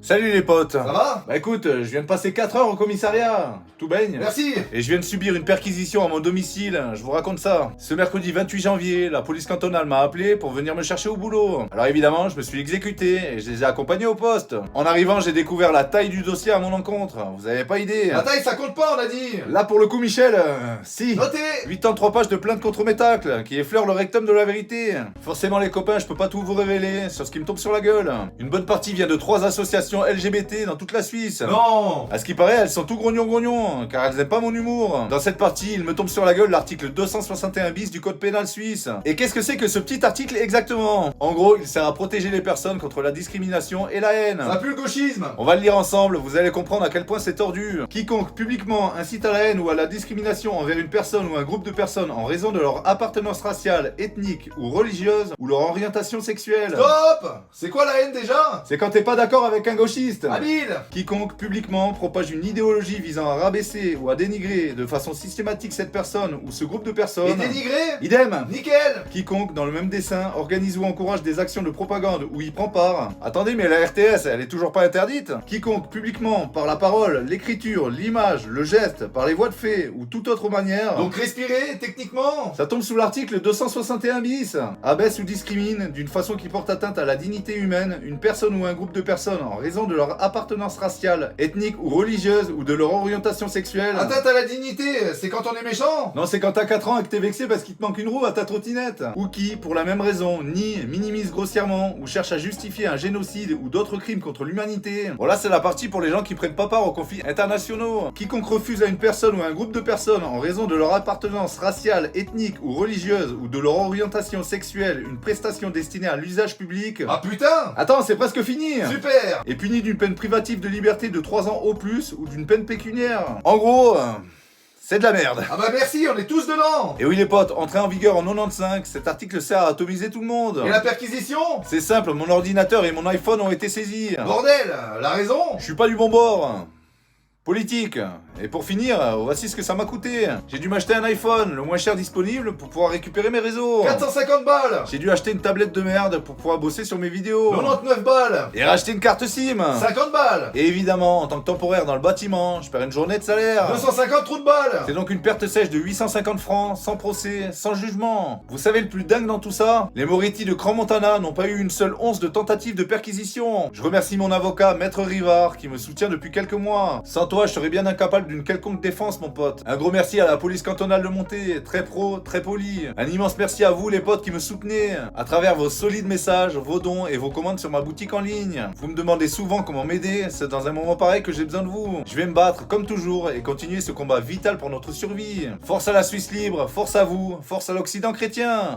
Salut les potes. Ça va? Bah écoute, je viens de passer 4 heures au commissariat. Tout baigne. Merci. Et je viens de subir une perquisition à mon domicile, je vous raconte ça. Ce mercredi 28 janvier, la police cantonale m'a appelé pour venir me chercher au boulot. Alors évidemment, je me suis exécuté et je les ai accompagnés au poste. En arrivant, j'ai découvert la taille du dossier à mon encontre. Vous avez pas idée. La taille, ça compte pas, on a dit. Là pour le coup, Michel, si. Notez. 83 pages de plainte contre mes tacles, qui effleurent le rectum de la vérité. Forcément les copains, je peux pas tout vous révéler sur ce qui me tombe sur la gueule. Une bonne partie vient de 3 associations LGBT dans toute la Suisse. Non. À ce qui paraît, elles sont tout grognon, car elles aiment pas mon humour. Dans cette partie, il me tombe sur la gueule l'article 261 bis du code pénal suisse. Et qu'est-ce que c'est que ce petit article exactement? En gros, il sert à protéger les personnes contre la discrimination et la haine. Ça pue le gauchisme. On va le lire ensemble, vous allez comprendre à quel point c'est tordu. Quiconque publiquement incite à la haine ou à la discrimination envers une personne ou un groupe de personnes en raison de leur appartenance raciale, ethnique ou religieuse ou leur orientation sexuelle. Stop. C'est quoi la haine déjà? C'est quand t'es pas d'accord avec un gauchiste. Habile. Quiconque publiquement propage une idéologie visant à rabaisser ou à dénigrer de façon systématique cette personne ou ce groupe de personnes. Et dénigré. Idem. Nickel. Quiconque, dans le même dessin, organise ou encourage des actions de propagande ou y prend part. Attendez, mais la RTS, elle est toujours pas interdite? Quiconque, publiquement, par la parole, l'écriture, l'image, le geste, par les voies de fait ou toute autre manière. Donc respirer, techniquement. Ça tombe sous l'article 261 bis. Abaisse ou discrimine, d'une façon qui porte atteinte à la dignité humaine, une personne ou un groupe de personnes en raison de leur appartenance raciale, ethnique ou religieuse ou de leur orientation sexuelle. Atteinte à la dignité, c'est quand on est méchant. Non, c'est quand t'as 4 ans et que t'es vexé parce qu'il te manque une roue à ta trottinette. Ou qui, pour la même raison, nie, minimise grossièrement ou cherche à justifier un génocide ou d'autres crimes contre l'humanité. Bon là, c'est la partie pour les gens qui prennent pas part aux conflits internationaux. Quiconque refuse à une personne ou à un groupe de personnes en raison de leur appartenance raciale, ethnique ou religieuse ou de leur orientation sexuelle une prestation destinée à l'usage public. Ah putain. Attends, c'est presque fini. Super. Est puni d'une peine privative de liberté de 3 ans au plus ou d'une peine pécuniaire. En gros, c'est de la merde. Ah bah merci, on est tous dedans. Et oui les potes, entré en vigueur en 95, cet article sert à atomiser tout le monde. Et la perquisition? C'est simple, mon ordinateur et mon iPhone ont été saisis. Bordel, la raison? Je suis pas du bon bord. Politique. Et pour finir, voici ce que ça m'a coûté. J'ai dû m'acheter un iPhone, le moins cher disponible, pour pouvoir récupérer mes réseaux. 450 balles. J'ai dû acheter une tablette de merde pour pouvoir bosser sur mes vidéos. 99 balles. Et racheter une carte SIM. 50 balles. Et évidemment, en tant que temporaire dans le bâtiment, je perds une journée de salaire. 250 trous de balles. C'est donc une perte sèche de 850 francs, sans procès, sans jugement. Vous savez le plus dingue dans tout ça? Les Moretti de Crans-Montana n'ont pas eu une seule once de tentative de perquisition. Je remercie mon avocat, Maître Rivard, qui me soutient depuis quelques mois. Sans toi, je serais bien incapable d'une quelconque défense, mon pote. Un gros merci à la police cantonale de Monté, très pro, très poli. Un immense merci à vous, les potes, qui me soutenez, à travers vos solides messages, vos dons et vos commandes sur ma boutique en ligne. Vous me demandez souvent comment m'aider, c'est dans un moment pareil que j'ai besoin de vous. Je vais me battre, comme toujours, et continuer ce combat vital pour notre survie. Force à la Suisse libre, force à vous, force à l'Occident chrétien.